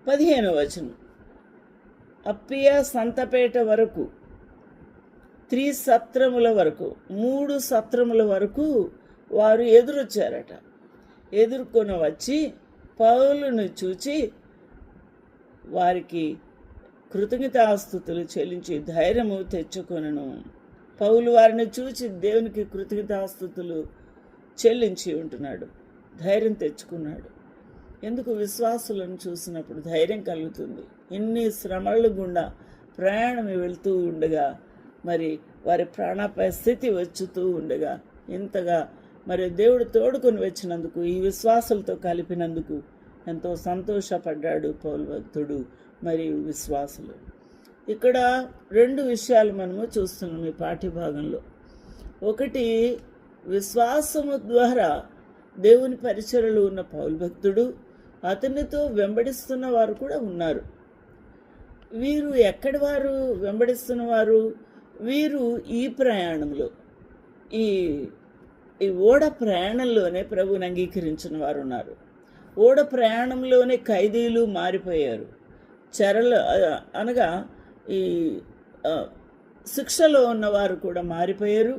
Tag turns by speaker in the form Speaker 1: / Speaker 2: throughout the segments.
Speaker 1: 15వ వచనం. అప్పియ సంతపేట వరకు 3 సత్రముల వరకు 3 సత్రముల వరకు వారు ఎదురొచ్చారట. ఎదుర్కొని వచ్చి పౌలును చూచి వారికి కృతజ్ఞతాస్తుతులు చెల్లించి ధైర్యము తెచ్చుకొనెను. పౌలు వారిని చూచి దేవునికి కృతజ్ఞతాస్తుతులు చెల్లించి ఉంటున్నాడు, ధైర్యం తెచ్చుకున్నాడు. ఎందుకు? విశ్వాసులను చూసినప్పుడు ధైర్యం కలుగుతుంది. ఇన్ని శ్రమల గుండా ప్రయాణం వెళ్తూ ఉండగా, మరి వారి ప్రాణాపాయ స్థితి వచ్చుతూ ఉండగా, ఇంతగా మరి దేవుడు తోడుకొని వచ్చినందుకు, ఈ విశ్వాసులతో కలిపినందుకు ఎంతో సంతోషపడ్డాడు పౌలు భక్తుడు మరియు విశ్వాసులు. ఇక్కడ 2 విషయాలు మనము చూస్తున్నాం ఈ పాఠ్యభాగంలో. ఒకటి, విశ్వాసము ద్వారా దేవుని పరిచర్యలో ఉన్న పౌలు భక్తుడు, అతనితో వెంబడిస్తున్న వారు కూడా ఉన్నారు. వీరు ఎక్కడి వారు? వెంబడిస్తున్నవారు వీరు ఈ ప్రయాణంలో, ఈ ఓడ ప్రయాణంలోనే ప్రభువుని అంగీకరించిన వారు ఉన్నారు. ఓడ ప్రయాణంలోనే ఖైదీలు మారిపోయారు. చెరలు అనగా ఈ శిక్షలో ఉన్నవారు కూడా మారిపోయారు.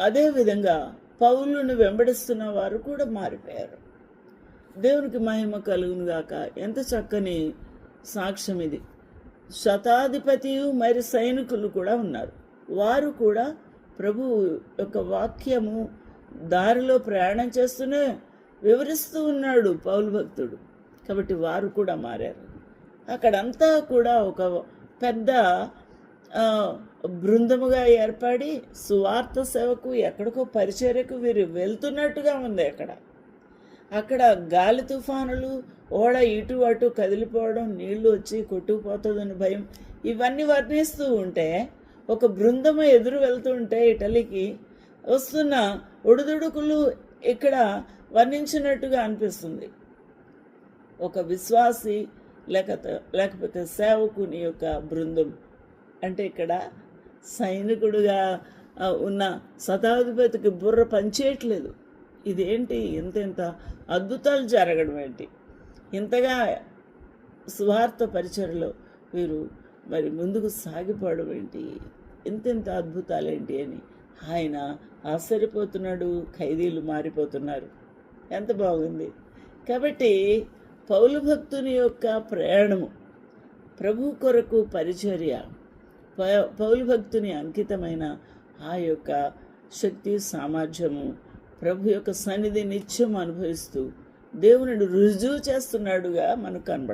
Speaker 1: అదేవిధంగా పౌలును వెంబడిస్తున్న వారు కూడా మారిపోయారు. దేవునికి మహిమ కలుగును గాక. ఎంత చక్కని సాక్ష్యం ఇది. శతాధిపతియు మరి సైనికులు కూడా ఉన్నారు. వారు కూడా ప్రభు యొక్క వాక్యము దారిలో ప్రయాణం చేస్తూనే వివరిస్తూ ఉన్నాడు పౌలు భక్తుడు. కాబట్టి వారు కూడా మారారు. అక్కడంతా కూడా ఒక పెద్ద బృందముగా ఏర్పడి సువార్త సేవకు, ఎక్కడికో పరిచర్యకు వీరు వెళ్తున్నట్టుగా ఉంది. అక్కడ గాలి తుఫానులు, ఓడ ఇటు అటు కదిలిపోవడం, నీళ్లు వచ్చి కొట్టుకుపోతుందని భయం, ఇవన్నీ వర్ణిస్తూ ఉంటే, ఒక బృందము ఎదురు వెళ్తుంటే ఇటలీకి వస్తున్న ఒడిదుడుకులు ఇక్కడ వర్ణించినట్టుగా అనిపిస్తుంది. ఒక విశ్వాసి లేకపోతే సేవకుని యొక్క బృందం అంటే, ఇక్కడ సైనికుడుగా ఉన్న శతాధిపతికి బుర్ర పనిచేయట్లేదు. ఇదేంటి, ఇంత అద్భుతాలు జరగడం ఏంటి, ఇంతగా సువార్త పరిచర్యలో వీరు మరి ముందుకు సాగిపోవడం ఏంటి, ఇంత అద్భుతాలు ఏంటి అని ఆయన ఆశ్చర్యపోతున్నాడు. ఖైదీలు మారిపోతున్నారు. ఎంత బాగుంది. కాబట్టి పౌలు భక్తుని యొక్క ప్రయాణము, ప్రభు కొరకు పరిచర్య, పౌలు భక్తుని అంకితమైన ఆ యొక్క శక్తి సామర్థ్యము, ప్రభు యొక్క సన్నిధి నిత్యం అనుభవిస్తూ దేవుని రుజువు చేస్తున్నాడుగా మనకు కనబడుతుంది.